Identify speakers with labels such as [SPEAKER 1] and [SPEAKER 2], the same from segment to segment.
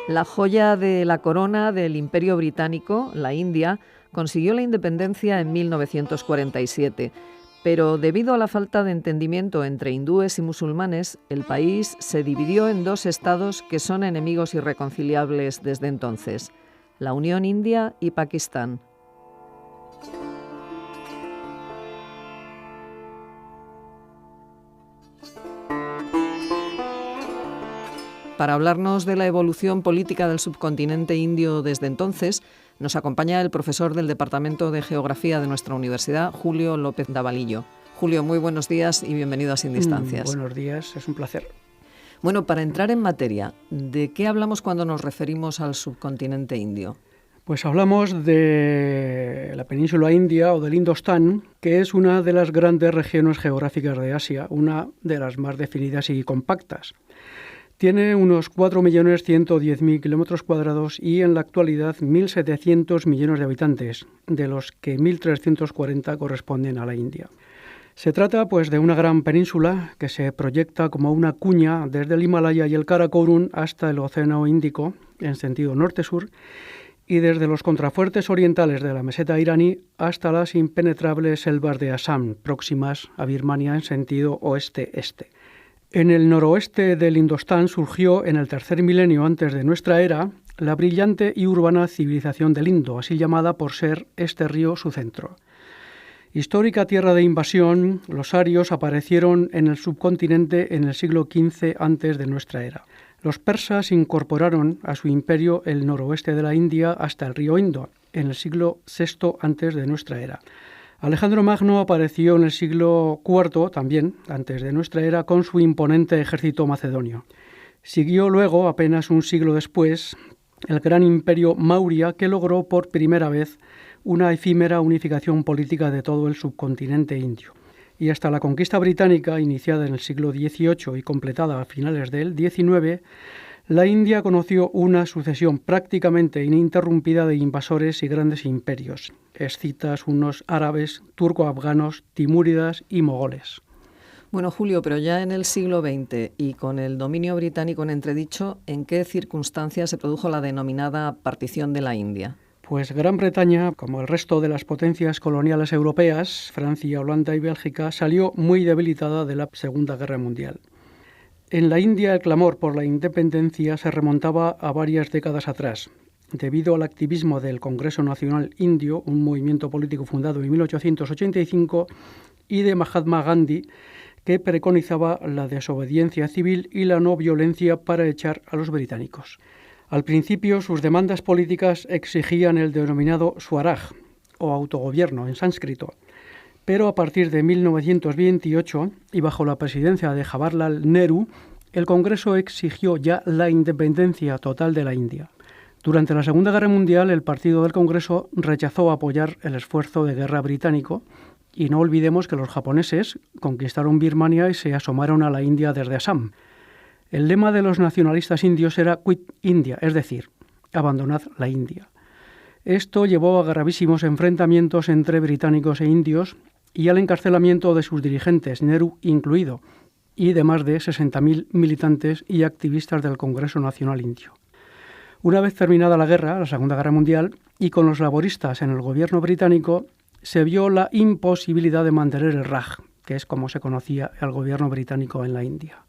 [SPEAKER 1] La joya de la corona del Imperio Británico, la India, consiguió la independencia en 1947, pero debido a la falta de entendimiento entre hindúes y musulmanes, el país se dividió en dos estados que son enemigos irreconciliables desde entonces, la Unión India y Pakistán. Para hablarnos de la evolución política del subcontinente indio desde entonces, nos acompaña el profesor del Departamento de Geografía de nuestra universidad, Julio López Davalillo. Julio, muy buenos días y bienvenido a Sin Distancias.
[SPEAKER 2] Buenos días, es un placer.
[SPEAKER 1] Bueno, para entrar en materia, ¿de qué hablamos cuando nos referimos al subcontinente indio?
[SPEAKER 2] Pues hablamos de la península india o del Indostán, que es una de las grandes regiones geográficas de Asia, una de las más definidas y compactas. Tiene unos 4.110.000 kilómetros cuadrados y en la actualidad 1.700 millones de habitantes, de los que 1.340 corresponden a la India. Se trata pues de una gran península que se proyecta como una cuña desde el Himalaya y el Karakorum hasta el Océano Índico en sentido norte-sur y desde los contrafuertes orientales de la meseta iraní hasta las impenetrables selvas de Assam, próximas a Birmania en sentido oeste-este. En el noroeste del Indostán surgió en el tercer milenio antes de nuestra era la brillante y urbana civilización del Indo, así llamada por ser este río su centro. Histórica tierra de invasión, los arios aparecieron en el subcontinente en el siglo XV antes de nuestra era. Los persas incorporaron a su imperio el noroeste de la India hasta el río Indo, en el siglo VI antes de nuestra era. Alejandro Magno apareció en el siglo IV, también antes de nuestra era, con su imponente ejército macedonio. Siguió luego, apenas un siglo después, el gran imperio Maurya, que logró por primera vez una efímera unificación política de todo el subcontinente indio. Y hasta la conquista británica, iniciada en el siglo XVIII y completada a finales del XIX, la India conoció una sucesión prácticamente ininterrumpida de invasores y grandes imperios, escitas, hunos, árabes, turco-afganos, timúridas y mogoles.
[SPEAKER 1] Bueno, Julio, pero ya en el siglo XX y con el dominio británico en entredicho, ¿en qué circunstancias se produjo la denominada partición de la India?
[SPEAKER 2] Pues Gran Bretaña, como el resto de las potencias coloniales europeas, Francia, Holanda y Bélgica, salió muy debilitada de la Segunda Guerra Mundial. En la India el clamor por la independencia se remontaba a varias décadas atrás, debido al activismo del Congreso Nacional Indio, un movimiento político fundado en 1885, y de Mahatma Gandhi, que preconizaba la desobediencia civil y la no violencia para echar a los británicos. Al principio, sus demandas políticas exigían el denominado Swaraj, o autogobierno en sánscrito, pero a partir de 1928, y bajo la presidencia de Jawaharlal Nehru, el Congreso exigió ya la independencia total de la India. Durante la Segunda Guerra Mundial, el partido del Congreso rechazó apoyar el esfuerzo de guerra británico, y no olvidemos que los japoneses conquistaron Birmania y se asomaron a la India desde Assam. El lema de los nacionalistas indios era Quit India, es decir, abandonad la India. Esto llevó a gravísimos enfrentamientos entre británicos e indios y al encarcelamiento de sus dirigentes, Nehru incluido, y de más de 60.000 militantes y activistas del Congreso Nacional Indio. Una vez terminada la guerra, la Segunda Guerra Mundial, y con los laboristas en el gobierno británico, se vio la imposibilidad de mantener el Raj, que es como se conocía el gobierno británico en la India.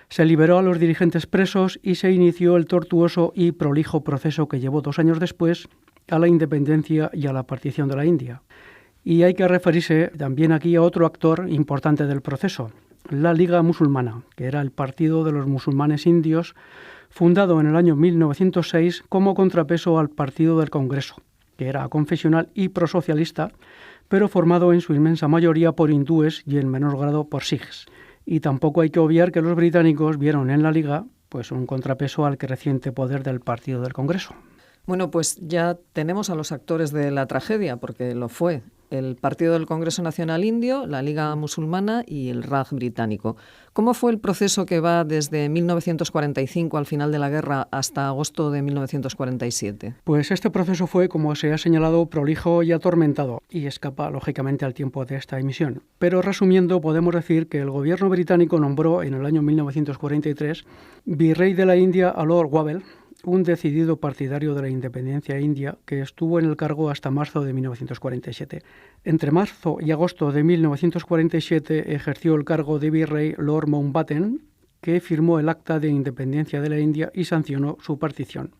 [SPEAKER 2] Se liberó a los dirigentes presos y se inició el tortuoso y prolijo proceso que llevó 2 años después a la independencia y a la partición de la India. Y hay que referirse también aquí a otro actor importante del proceso, la Liga Musulmana, que era el partido de los musulmanes indios, fundado en el año 1906 como contrapeso al Partido del Congreso, que era confesional y prosocialista, pero formado en su inmensa mayoría por hindúes y en menor grado por sikhs. Y tampoco hay que obviar que los británicos vieron en la Liga pues un contrapeso al creciente poder del Partido del Congreso.
[SPEAKER 1] Bueno, pues ya tenemos a los actores de la tragedia, porque lo fue el Partido del Congreso Nacional Indio, la Liga Musulmana y el Raj británico. ¿Cómo fue el proceso que va desde 1945, al final de la guerra, hasta agosto de 1947?
[SPEAKER 2] Pues este proceso fue, como se ha señalado, prolijo y atormentado, y escapa, lógicamente, al tiempo de esta emisión. Pero, resumiendo, podemos decir que el gobierno británico nombró, en el año 1943, virrey de la India a Lord Wavell, un decidido partidario de la independencia india que estuvo en el cargo hasta marzo de 1947. Entre marzo y agosto de 1947 ejerció el cargo de virrey Lord Mountbatten, que firmó el Acta de Independencia de la India y sancionó su partición.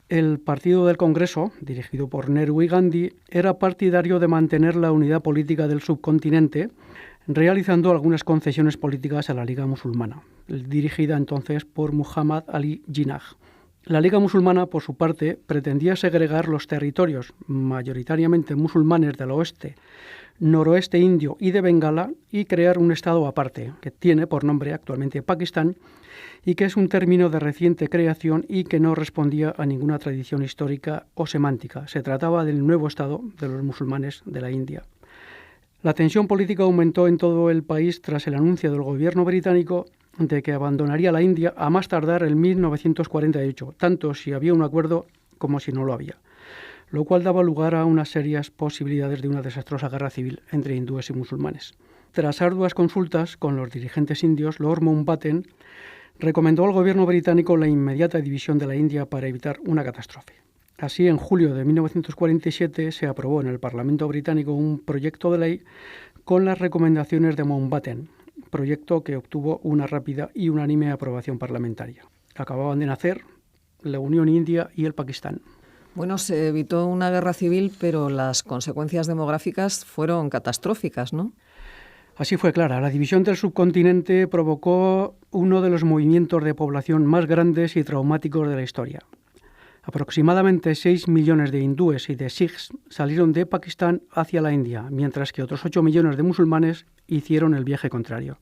[SPEAKER 2] El Partido del Congreso, dirigido por Nehru y Gandhi, era partidario de mantener la unidad política del subcontinente, realizando algunas concesiones políticas a la Liga Musulmana, dirigida entonces por Muhammad Ali Jinnah. La Liga Musulmana, por su parte, pretendía segregar los territorios mayoritariamente musulmanes del oeste, noroeste indio y de Bengala y crear un estado aparte, que tiene por nombre actualmente Pakistán, y que es un término de reciente creación y que no respondía a ninguna tradición histórica o semántica. Se trataba del nuevo estado de los musulmanes de la India. La tensión política aumentó en todo el país tras el anuncio del gobierno británico de que abandonaría la India a más tardar en 1948, tanto si había un acuerdo como si no lo había, lo cual daba lugar a unas serias posibilidades de una desastrosa guerra civil entre hindúes y musulmanes. Tras arduas consultas con los dirigentes indios, Lord Mountbatten recomendó al gobierno británico la inmediata división de la India para evitar una catástrofe. Así, en julio de 1947 se aprobó en el Parlamento británico un proyecto de ley con las recomendaciones de Mountbatten, proyecto que obtuvo una rápida y unánime aprobación parlamentaria. Acababan de nacer la Unión India y el Pakistán.
[SPEAKER 1] Bueno, se evitó una guerra civil, pero las consecuencias demográficas fueron catastróficas, ¿no?
[SPEAKER 2] Así fue, Clara. La división del subcontinente provocó uno de los movimientos de población más grandes y traumáticos de la historia. Aproximadamente 6 millones de hindúes y de sikhs salieron de Pakistán hacia la India, mientras que otros 8 millones de musulmanes hicieron el viaje contrario.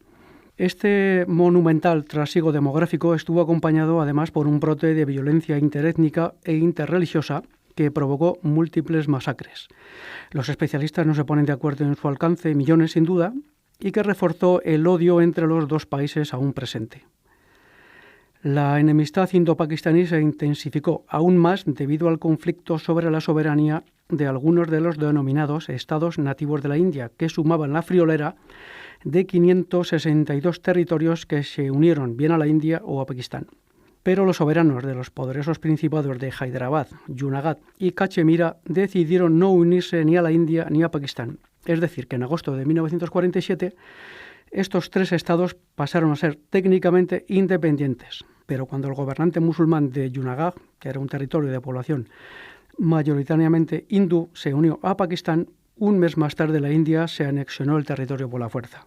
[SPEAKER 2] Este monumental trasiego demográfico estuvo acompañado además por un brote de violencia interétnica e interreligiosa que provocó múltiples masacres. Los especialistas no se ponen de acuerdo en su alcance, millones sin duda, y que reforzó el odio entre los dos países aún presente. La enemistad indo-pakistaní se intensificó aún más debido al conflicto sobre la soberanía de algunos de los denominados estados nativos de la India, que sumaban la friolera de 562 territorios que se unieron bien a la India o a Pakistán. Pero los soberanos de los poderosos principados de Hyderabad, Junagadh y Cachemira decidieron no unirse ni a la India ni a Pakistán. Es decir, que en agosto de 1947 estos tres estados pasaron a ser técnicamente independientes. Pero cuando el gobernante musulmán de Junagadh, que era un territorio de población mayoritariamente hindú, se unió a Pakistán, un mes más tarde la India se anexionó el territorio por la fuerza.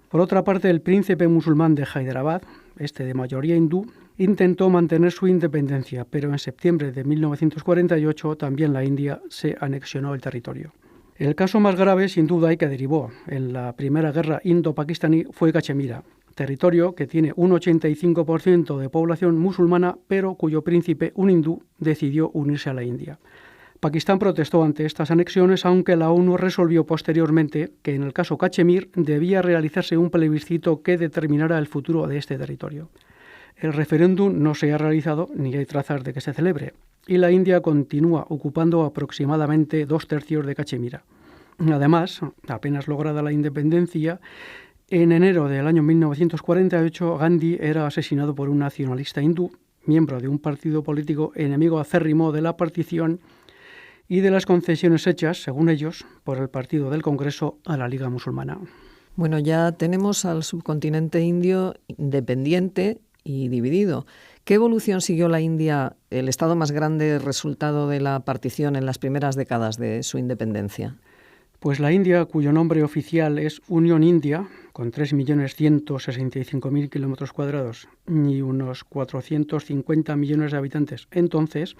[SPEAKER 2] Por otra parte, el príncipe musulmán de Hyderabad, de mayoría hindú, intentó mantener su independencia, pero en septiembre de 1948 también la India se anexionó el territorio. El caso más grave, sin duda, y que derivó en la primera guerra indo-pakistaní fue Cachemira, territorio que tiene un 85% de población musulmana, pero cuyo príncipe, un hindú, decidió unirse a la India. Pakistán protestó ante estas anexiones, aunque la ONU resolvió posteriormente que en el caso Cachemir debía realizarse un plebiscito que determinara el futuro de este territorio. El referéndum no se ha realizado ni hay trazas de que se celebre, y la India continúa ocupando aproximadamente 2/3 de Cachemira. Además, apenas lograda la independencia, en enero del año 1948 Gandhi era asesinado por un nacionalista hindú, miembro de un partido político enemigo acérrimo de la partición y de las concesiones hechas, según ellos, por el Partido del Congreso a la Liga Musulmana.
[SPEAKER 1] Bueno, ya tenemos al subcontinente indio independiente y dividido. ¿Qué evolución siguió la India, el estado más grande resultado de la partición en las primeras décadas de su independencia?
[SPEAKER 2] Pues la India, cuyo nombre oficial es Unión India, con 3.165.000 kilómetros cuadrados y unos 450 millones de habitantes entonces,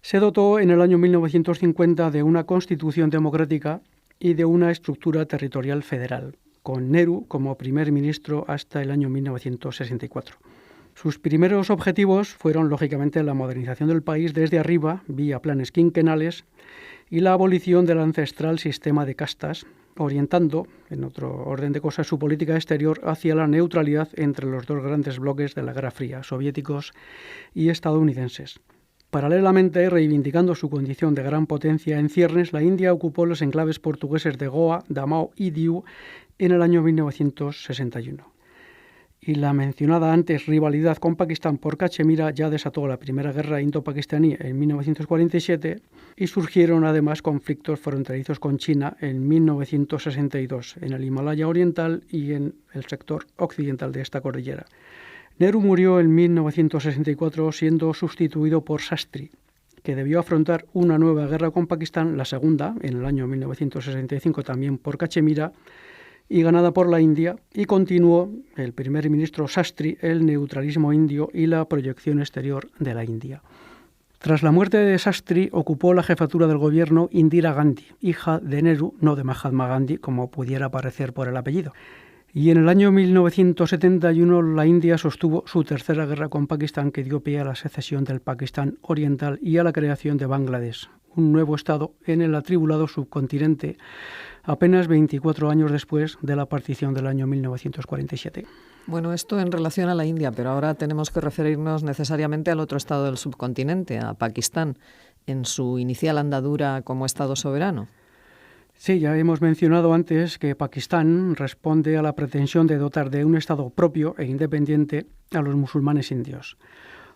[SPEAKER 2] se dotó en el año 1950 de una constitución democrática y de una estructura territorial federal, con Nehru como primer ministro hasta el año 1964. Sus primeros objetivos fueron, lógicamente, la modernización del país desde arriba, vía planes quinquenales, y la abolición del ancestral sistema de castas, orientando, en otro orden de cosas, su política exterior hacia la neutralidad entre los dos grandes bloques de la Guerra Fría, soviéticos y estadounidenses. Paralelamente, reivindicando su condición de gran potencia en ciernes, la India ocupó los enclaves portugueses de Goa, Damao y Diu en el año 1961. y la mencionada antes rivalidad con Pakistán por Cachemira ya desató la Primera Guerra Indo-Pakistaní en 1947 y surgieron además conflictos fronterizos con China en 1962 en el Himalaya Oriental y en el sector occidental de esta cordillera. Nehru murió en 1964 siendo sustituido por Shastri, que debió afrontar una nueva guerra con Pakistán, la segunda, en el año 1965 también por Cachemira, y ganada por la India, y continuó el primer ministro Shastri el neutralismo indio y la proyección exterior de la India. Tras la muerte de Shastri ocupó la jefatura del gobierno Indira Gandhi, hija de Nehru, no de Mahatma Gandhi, como pudiera parecer por el apellido. Y en el año 1971 la India sostuvo su tercera guerra con Pakistán, que dio pie a la secesión del Pakistán Oriental y a la creación de Bangladesh, un nuevo estado en el atribulado subcontinente, apenas 24 años después de la partición del año 1947.
[SPEAKER 1] Bueno, esto en relación a la India, pero ahora tenemos que referirnos necesariamente al otro estado del subcontinente, a Pakistán, en su inicial andadura como estado soberano.
[SPEAKER 2] Sí, ya hemos mencionado antes que Pakistán responde a la pretensión de dotar de un estado propio e independiente a los musulmanes indios.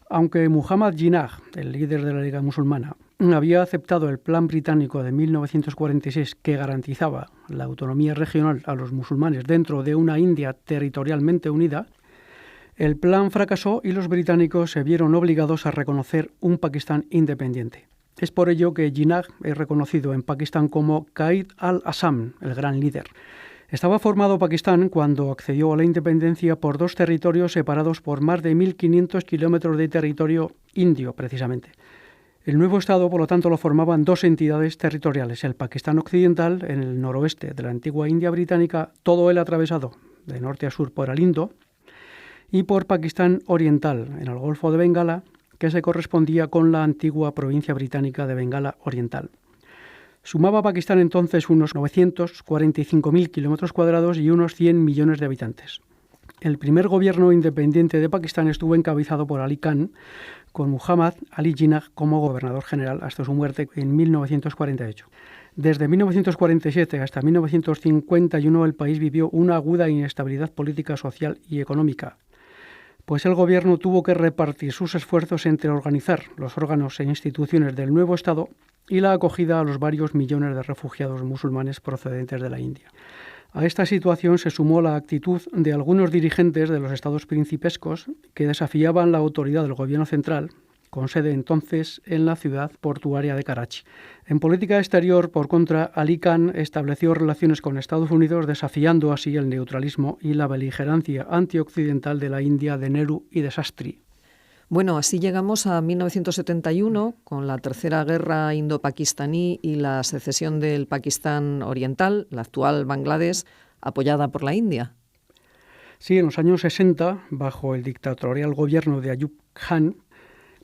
[SPEAKER 2] Aunque Muhammad Jinnah, el líder de la Liga Musulmana, había aceptado el plan británico de 1946 que garantizaba la autonomía regional a los musulmanes dentro de una India territorialmente unida, el plan fracasó y los británicos se vieron obligados a reconocer un Pakistán independiente. Es por ello que Jinnah es reconocido en Pakistán como Qaid al-Azam, el gran líder. Estaba formado Pakistán cuando accedió a la independencia por dos territorios separados por más de 1.500 kilómetros de territorio indio, precisamente. El nuevo Estado, por lo tanto, lo formaban dos entidades territoriales, el Pakistán Occidental, en el noroeste de la antigua India británica, todo él atravesado de norte a sur por el Indo, y por Pakistán Oriental, en el Golfo de Bengala, que se correspondía con la antigua provincia británica de Bengala Oriental. Sumaba Pakistán entonces unos 945.000 kilómetros cuadrados y unos 100 millones de habitantes. El primer gobierno independiente de Pakistán estuvo encabezado por Ali Khan, con Muhammad Ali Jinnah como gobernador general hasta su muerte en 1948. Desde 1947 hasta 1951 el país vivió una aguda inestabilidad política, social y económica, pues el gobierno tuvo que repartir sus esfuerzos entre organizar los órganos e instituciones del nuevo Estado y la acogida a los varios millones de refugiados musulmanes procedentes de la India. A esta situación se sumó la actitud de algunos dirigentes de los estados principescos que desafiaban la autoridad del gobierno central, con sede entonces en la ciudad portuaria de Karachi. En política exterior, por contra, Ali Khan estableció relaciones con Estados Unidos, desafiando así el neutralismo y la beligerancia antioccidental de la India de Nehru y de Shastri.
[SPEAKER 1] Bueno, así llegamos a 1971, con la Tercera Guerra Indo-Pakistaní y la secesión del Pakistán Oriental, la actual Bangladesh, apoyada por la India.
[SPEAKER 2] Sí, en los años 60, bajo el dictatorial gobierno de Ayub Khan,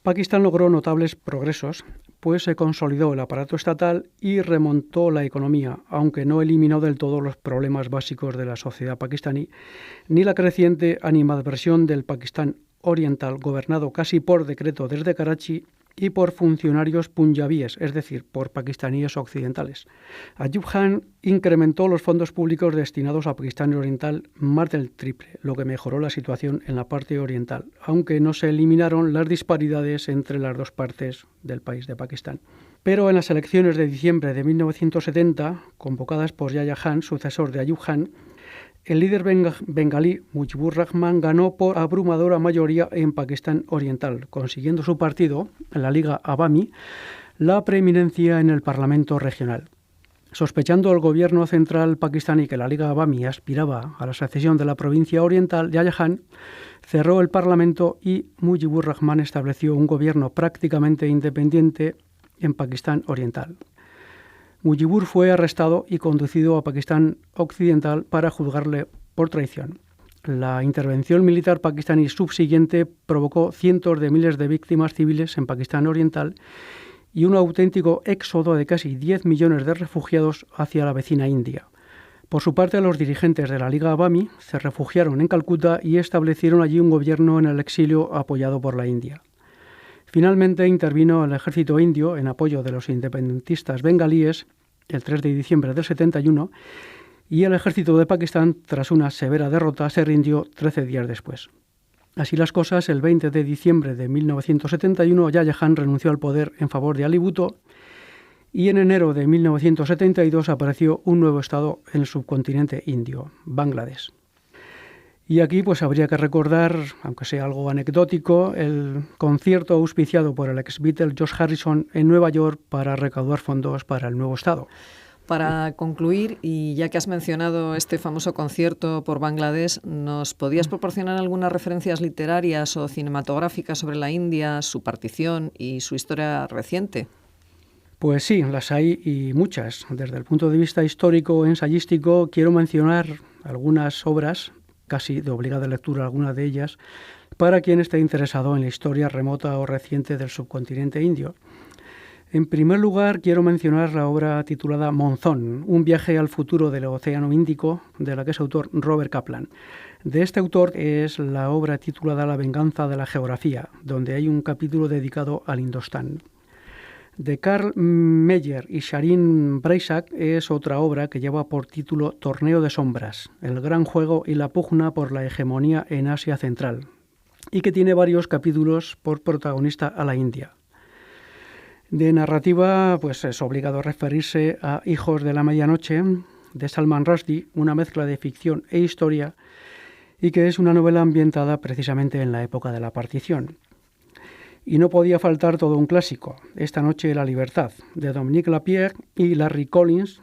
[SPEAKER 2] Pakistán logró notables progresos, pues se consolidó el aparato estatal y remontó la economía, aunque no eliminó del todo los problemas básicos de la sociedad pakistaní, ni la creciente animadversión del Pakistán Oriental, gobernado casi por decreto desde Karachi y por funcionarios punjabíes, es decir, por pakistaníes occidentales. Ayub Khan incrementó los fondos públicos destinados a Pakistán Oriental más del triple, lo que mejoró la situación en la parte oriental, aunque no se eliminaron las disparidades entre las dos partes del país de Pakistán. Pero en las elecciones de diciembre de 1970, convocadas por Yahya Khan, sucesor de Ayub Khan, el líder bengalí Mujibur Rahman ganó por abrumadora mayoría en Pakistán Oriental, consiguiendo su partido, la Liga Awami, la preeminencia en el Parlamento regional. Sospechando el gobierno central pakistaní que la Liga Awami aspiraba a la secesión de la provincia oriental, Yahya Khan cerró el Parlamento y Mujibur Rahman estableció un gobierno prácticamente independiente en Pakistán Oriental. Mujibur fue arrestado y conducido a Pakistán Occidental para juzgarle por traición. La intervención militar pakistaní subsiguiente provocó cientos de miles de víctimas civiles en Pakistán Oriental y un auténtico éxodo de casi 10 millones de refugiados hacia la vecina India. Por su parte, los dirigentes de la Liga Awami se refugiaron en Calcuta y establecieron allí un gobierno en el exilio apoyado por la India. Finalmente intervino el ejército indio en apoyo de los independentistas bengalíes el 3 de diciembre del 71 y el ejército de Pakistán, tras una severa derrota, se rindió 13 días después. Así las cosas, el 20 de diciembre de 1971, Yahya Khan renunció al poder en favor de Ali Bhutto y en enero de 1972 apareció un nuevo estado en el subcontinente indio, Bangladesh. Y aquí pues habría que recordar, aunque sea algo anecdótico, el concierto auspiciado por el ex-Beatle George Harrison en Nueva York para recaudar fondos para el nuevo estado.
[SPEAKER 1] Para concluir, y ya que has mencionado este famoso concierto por Bangladesh, ¿nos podías proporcionar algunas referencias literarias o cinematográficas sobre la India, su partición y su historia reciente?
[SPEAKER 2] Pues sí, las hay y muchas. Desde el punto de vista histórico o ensayístico, quiero mencionar algunas obras, casi de obligada lectura alguna de ellas, para quien esté interesado en la historia remota o reciente del subcontinente indio. En primer lugar, quiero mencionar la obra titulada Monzón, un viaje al futuro del Océano Índico, de la que es autor Robert Kaplan. De este autor es la obra titulada La venganza de la geografía, donde hay un capítulo dedicado al Indostán. De Carl Meyer y Sharin Braysack es otra obra que lleva por título Torneo de Sombras, el gran juego y la pugna por la hegemonía en Asia Central, y que tiene varios capítulos por protagonista a la India. De narrativa, pues es obligado referirse a Hijos de la Medianoche, de Salman Rushdie, una mezcla de ficción e historia, y que es una novela ambientada precisamente en la época de la partición. Y no podía faltar todo un clásico, Esta noche la libertad, de Dominique Lapierre y Larry Collins.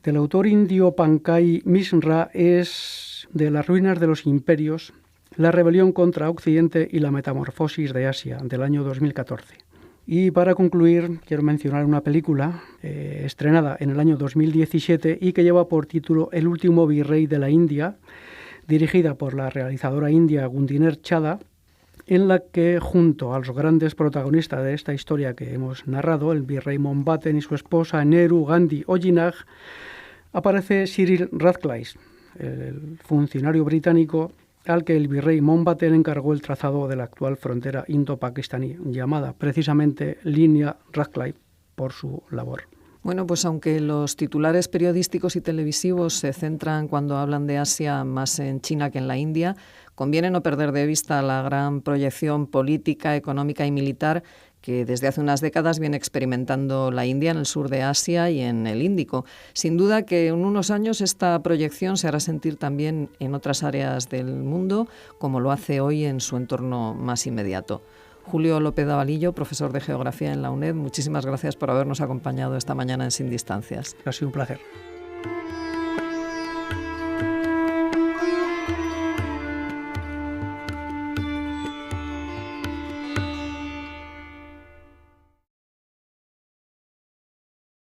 [SPEAKER 2] Del autor indio Pankaj Mishra es De las ruinas de los imperios, la rebelión contra Occidente y la metamorfosis de Asia, del año 2014. Y para concluir, quiero mencionar una película estrenada en el año 2017 y que lleva por título El último virrey de la India, dirigida por la realizadora india Gundiner Chadha, en la que, junto a los grandes protagonistas de esta historia que hemos narrado, el virrey Mountbatten y su esposa Nehru, Gandhi o Jinnah, aparece Cyril Radcliffe, el funcionario británico al que el virrey Mountbatten encargó el trazado de la actual frontera indo-pakistaní, llamada precisamente Línea Radcliffe por su labor.
[SPEAKER 1] Bueno, pues aunque los titulares periodísticos y televisivos se centran cuando hablan de Asia más en China que en la India, conviene no perder de vista la gran proyección política, económica y militar que desde hace unas décadas viene experimentando la India en el sur de Asia y en el Índico. Sin duda que en unos años esta proyección se hará sentir también en otras áreas del mundo, como lo hace hoy en su entorno más inmediato. Julio López Davalillo, profesor de Geografía en la UNED, muchísimas gracias por habernos acompañado esta mañana en Sin Distancias.
[SPEAKER 2] Ha sido un placer.